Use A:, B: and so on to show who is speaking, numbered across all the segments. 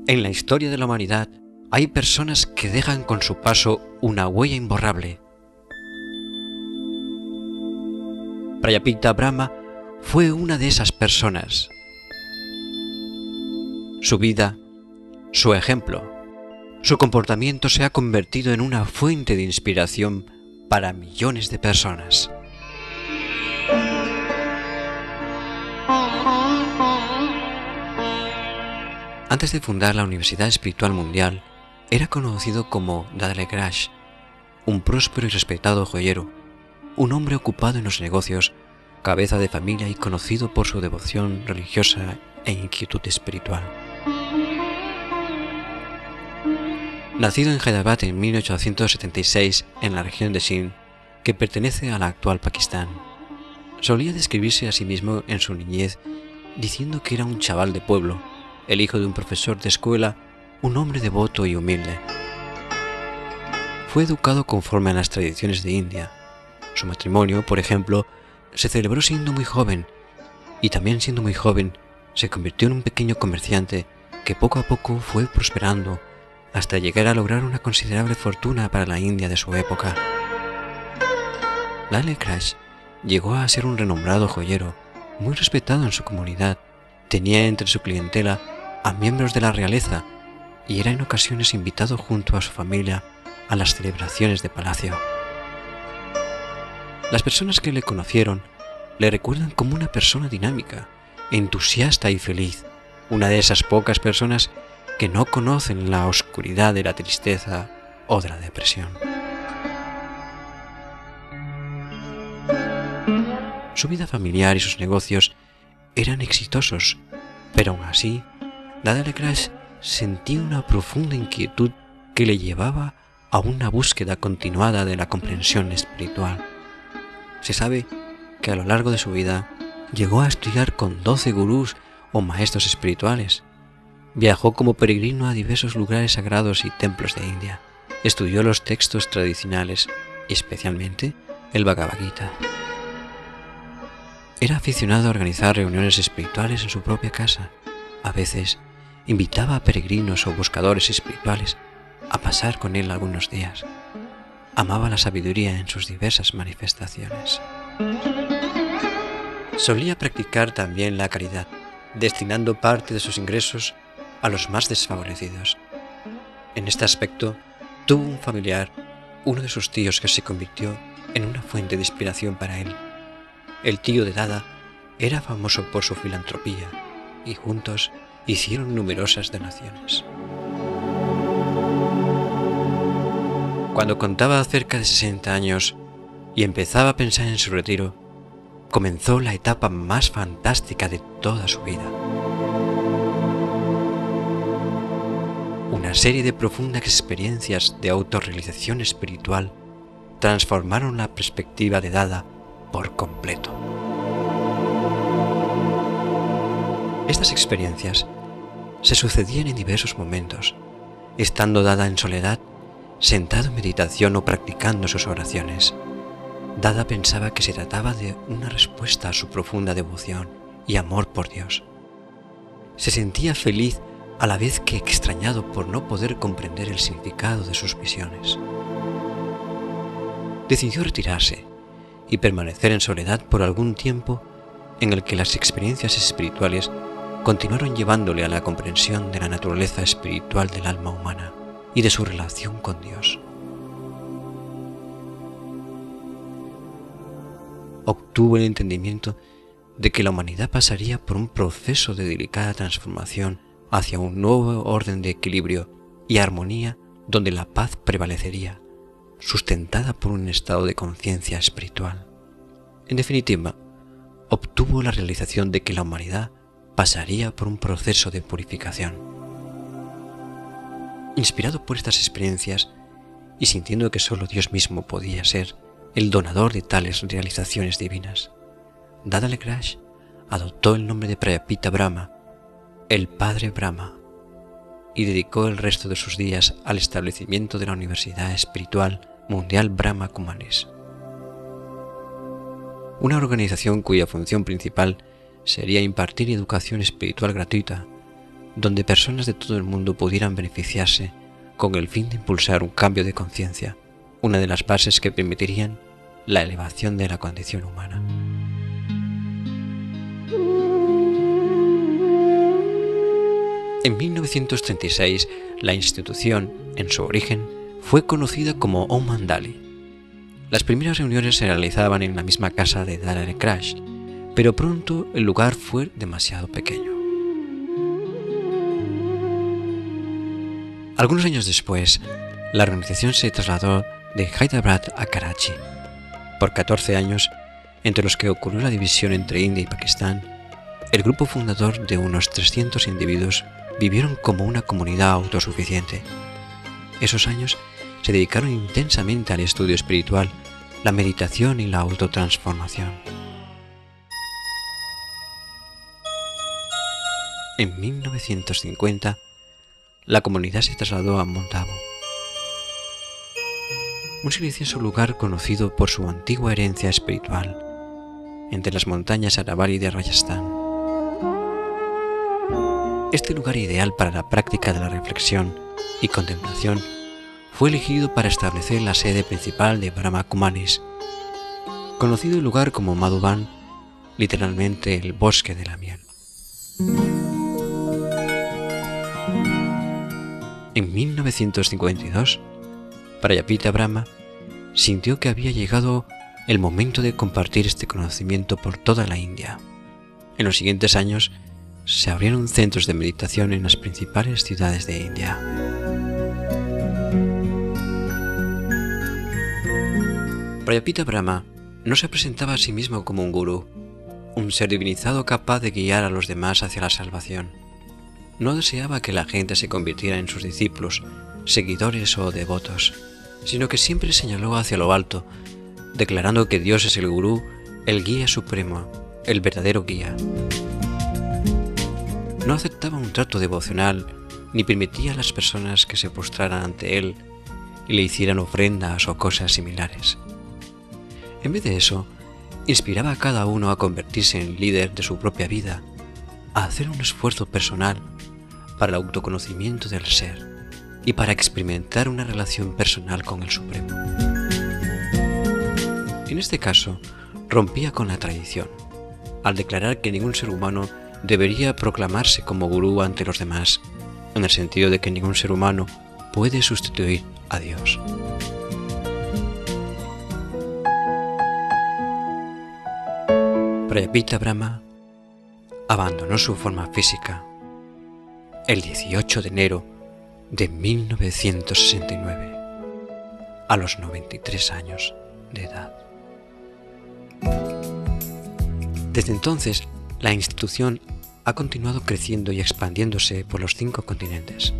A: En la historia de la humanidad hay personas que dejan con su paso una huella imborrable. Prayapita Brahma fue una de esas personas. Su vida, su ejemplo, su comportamiento se ha convertido en una fuente de inspiración para millones de personas. Antes de fundar la Universidad Espiritual Mundial, era conocido como Dada Legraj, un próspero y respetado joyero, un hombre ocupado en los negocios, cabeza de familia y conocido por su devoción religiosa e inquietud espiritual. Nacido en Hyderabad en 1876 en la región de Sindh, que pertenece a la actual Pakistán, solía describirse a sí mismo en su niñez diciendo que era un chaval de pueblo, el hijo de un profesor de escuela, un hombre devoto y humilde. Fue educado conforme a las tradiciones de India. Su matrimonio, por ejemplo, se celebró siendo muy joven, y también siendo muy joven se convirtió en un pequeño comerciante que poco a poco fue prosperando hasta llegar a lograr una considerable fortuna para la India de su época. Dada Legraj llegó a ser un renombrado joyero, muy respetado en su comunidad. Tenía entre su clientela a miembros de la realeza y era en ocasiones invitado junto a su familia a las celebraciones de palacio. Las personas que le conocieron le recuerdan como una persona dinámica, entusiasta y feliz, una de esas pocas personas que no conocen la oscuridad de la tristeza o de la depresión. Su vida familiar y sus negocios eran exitosos, pero aún así, Dada Legraj sentía una profunda inquietud que le llevaba a una búsqueda continuada de la comprensión espiritual. Se sabe que a lo largo de su vida llegó a estudiar con 12 gurús o maestros espirituales. Viajó como peregrino a diversos lugares sagrados y templos de India. Estudió los textos tradicionales, especialmente el Bhagavad Gita. Era aficionado a organizar reuniones espirituales en su propia casa. A veces invitaba a peregrinos o buscadores espirituales a pasar con él algunos días. Amaba la sabiduría en sus diversas manifestaciones. Solía practicar también la caridad, destinando parte de sus ingresos a los más desfavorecidos. En este aspecto, tuvo un familiar, uno de sus tíos, que se convirtió en una fuente de inspiración para él. El tío de Dada era famoso por su filantropía y juntos hicieron numerosas donaciones. Cuando contaba cerca de 60 años y empezaba a pensar en su retiro, comenzó la etapa más fantástica de toda su vida. Una serie de profundas experiencias de autorrealización espiritual transformaron la perspectiva de Dada por completo. Estas experiencias se sucedían en diversos momentos, estando Dada en soledad, sentado en meditación o practicando sus oraciones. Dada pensaba que se trataba de una respuesta a su profunda devoción y amor por Dios. Se sentía feliz a la vez que extrañado por no poder comprender el significado de sus visiones. Decidió retirarse y permanecer en soledad por algún tiempo, en el que las experiencias espirituales continuaron llevándole a la comprensión de la naturaleza espiritual del alma humana y de su relación con Dios. Obtuvo el entendimiento de que la humanidad pasaría por un proceso de delicada transformación hacia un nuevo orden de equilibrio y armonía donde la paz prevalecería, sustentada por un estado de conciencia espiritual. En definitiva, obtuvo la realización de que la humanidad pasaría por un proceso de purificación. Inspirado por estas experiencias y sintiendo que solo Dios mismo podía ser el donador de tales realizaciones divinas, Dada Legraj adoptó el nombre de Prayapita Brahma, el Padre Brahma, y dedicó el resto de sus días al establecimiento de la Universidad Espiritual Mundial Brahma Kumaris, una organización cuya función principal sería impartir educación espiritual gratuita donde personas de todo el mundo pudieran beneficiarse con el fin de impulsar un cambio de conciencia, una de las bases que permitirían la elevación de la condición humana. En 1936, la institución, en su origen, fue conocida como Om Mandali. Las primeras reuniones se realizaban en la misma casa de Dalai Crash, pero pronto el lugar fue demasiado pequeño. Algunos años después, la organización se trasladó de Hyderabad a Karachi. Por 14 años, entre los que ocurrió la división entre India y Pakistán, el grupo fundador de unos 300 individuos vivieron como una comunidad autosuficiente. Esos años se dedicaron intensamente al estudio espiritual, la meditación y la autotransformación. En 1950, la comunidad se trasladó a Mount Abu, un silencioso lugar conocido por su antigua herencia espiritual, entre las montañas Aravalli de Rajasthan. Este lugar ideal para la práctica de la reflexión y contemplación fue elegido para establecer la sede principal de Brahma Kumaris, conocido el lugar como Madhuban, literalmente el bosque de la miel. En 1952, Prayapita Brahma sintió que había llegado el momento de compartir este conocimiento por toda la India. En los siguientes años, se abrieron centros de meditación en las principales ciudades de India. Prayapita Brahma no se presentaba a sí mismo como un gurú, un ser divinizado capaz de guiar a los demás hacia la salvación. No deseaba que la gente se convirtiera en sus discípulos, seguidores o devotos, sino que siempre señaló hacia lo alto, declarando que Dios es el gurú, el guía supremo, el verdadero guía. No aceptaba un trato devocional, ni permitía a las personas que se postraran ante él y le hicieran ofrendas o cosas similares. En vez de eso, inspiraba a cada uno a convertirse en líder de su propia vida, a hacer un esfuerzo personal para el autoconocimiento del ser y para experimentar una relación personal con el Supremo. En este caso, rompía con la tradición, al declarar que ningún ser humano debería proclamarse como gurú ante los demás, en el sentido de que ningún ser humano puede sustituir a Dios. Prayapita Brahma abandonó su forma física el 18 de enero de 1969, a los 93 años de edad. Desde entonces, la institución ha continuado creciendo y expandiéndose por los 5 continentes.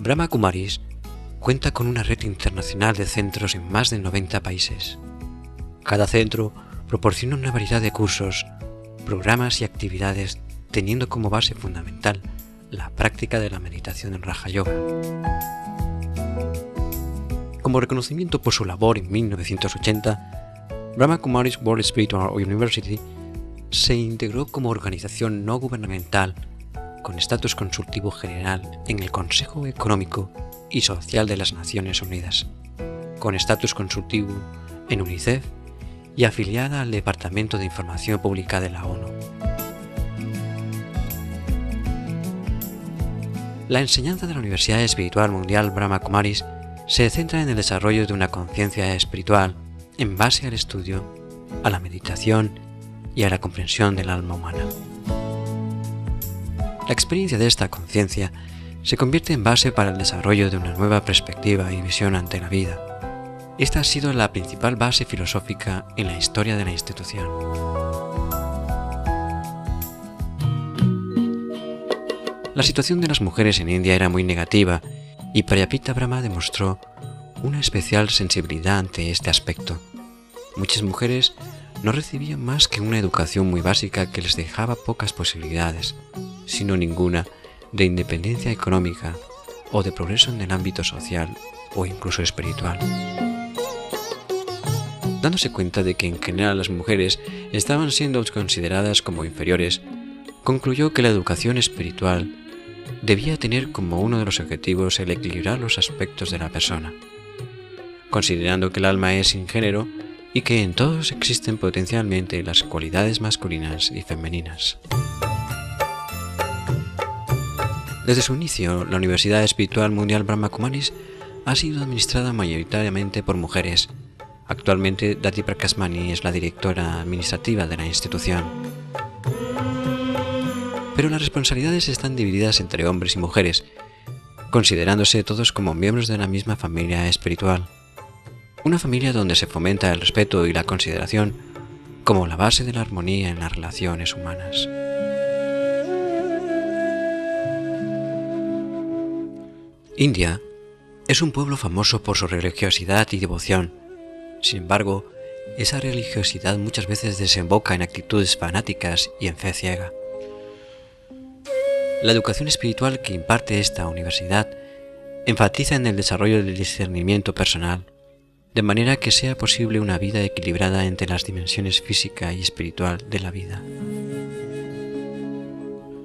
A: Brahma Kumaris cuenta con una red internacional de centros en más de 90 países. Cada centro proporciona una variedad de cursos, programas y actividades teniendo como base fundamental la práctica de la meditación en Raja Yoga. Como reconocimiento por su labor en 1980, Brahma Kumaris World Spiritual University se integró como organización no gubernamental con estatus consultivo general en el Consejo Económico y Social de las Naciones Unidas, con estatus consultivo en UNICEF y afiliada al Departamento de Información Pública de la ONU. La enseñanza de la Universidad Espiritual Mundial Brahma Kumaris se centra en el desarrollo de una conciencia espiritual en base al estudio, a la meditación y a la comprensión del alma humana. La experiencia de esta conciencia se convierte en base para el desarrollo de una nueva perspectiva y visión ante la vida. Esta ha sido la principal base filosófica en la historia de la institución. La situación de las mujeres en India era muy negativa y Prayapita Brahma demostró una especial sensibilidad ante este aspecto. Muchas mujeres no recibían más que una educación muy básica que les dejaba pocas posibilidades, sino ninguna, de independencia económica o de progreso en el ámbito social o incluso espiritual. Dándose cuenta de que en general las mujeres estaban siendo consideradas como inferiores, concluyó que la educación espiritual debía tener como uno de los objetivos el equilibrar los aspectos de la persona, considerando que el alma es sin género y que en todos existen potencialmente las cualidades masculinas y femeninas. Desde su inicio, la Universidad Espiritual Mundial Brahma Kumaris ha sido administrada mayoritariamente por mujeres. Actualmente, Dati Prakasmani es la directora administrativa de la institución. Pero las responsabilidades están divididas entre hombres y mujeres, considerándose todos como miembros de la misma familia espiritual. Una familia donde se fomenta el respeto y la consideración como la base de la armonía en las relaciones humanas. India es un pueblo famoso por su religiosidad y devoción. Sin embargo, esa religiosidad muchas veces desemboca en actitudes fanáticas y en fe ciega. La educación espiritual que imparte esta universidad enfatiza en el desarrollo del discernimiento personal, de manera que sea posible una vida equilibrada entre las dimensiones física y espiritual de la vida.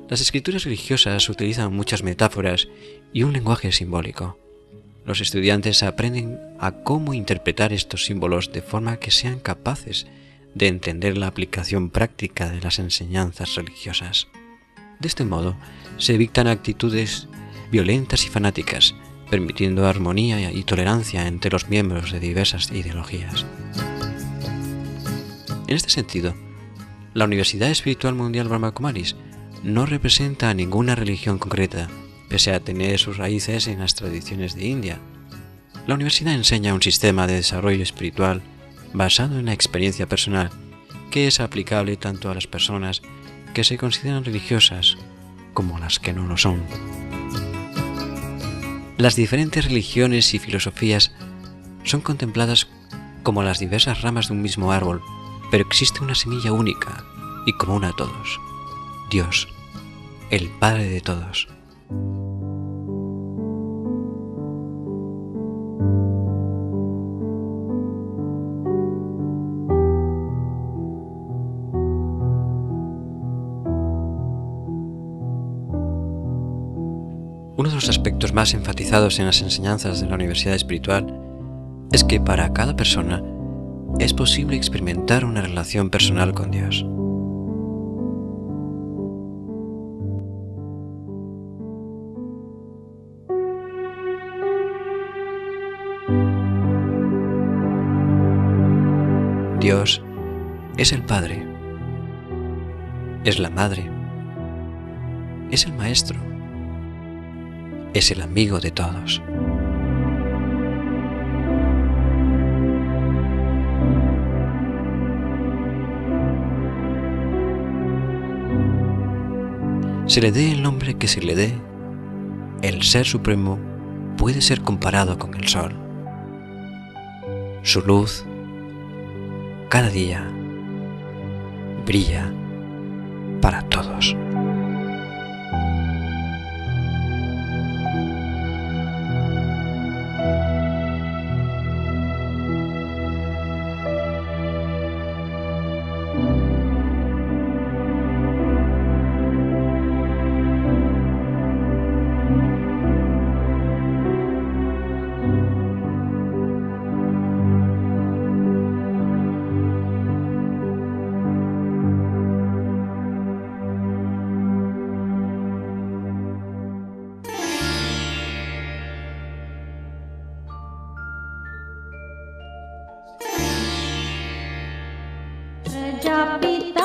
A: Las escrituras religiosas utilizan muchas metáforas y un lenguaje simbólico. Los estudiantes aprenden a cómo interpretar estos símbolos de forma que sean capaces de entender la aplicación práctica de las enseñanzas religiosas. De este modo, se dictan actitudes violentas y fanáticas, permitiendo armonía y tolerancia entre los miembros de diversas ideologías. En este sentido, la Universidad Espiritual Mundial Brahma Kumaris no representa a ninguna religión concreta, pese a tener sus raíces en las tradiciones de India. La universidad enseña un sistema de desarrollo espiritual basado en la experiencia personal, que es aplicable tanto a las personas que se consideran religiosas como a las que no lo son. Las diferentes religiones y filosofías son contempladas como las diversas ramas de un mismo árbol, pero existe una semilla única y común a todos: Dios, el Padre de todos. Uno de los aspectos más enfatizados en las enseñanzas de la Universidad Espiritual es que para cada persona es posible experimentar una relación personal con Dios. Dios es el Padre, es la Madre, es el Maestro, es el amigo de todos. Se le dé el nombre que se le dé, el Ser Supremo puede ser comparado con el Sol. Su luz, cada día, brilla para todos.
B: Prajapita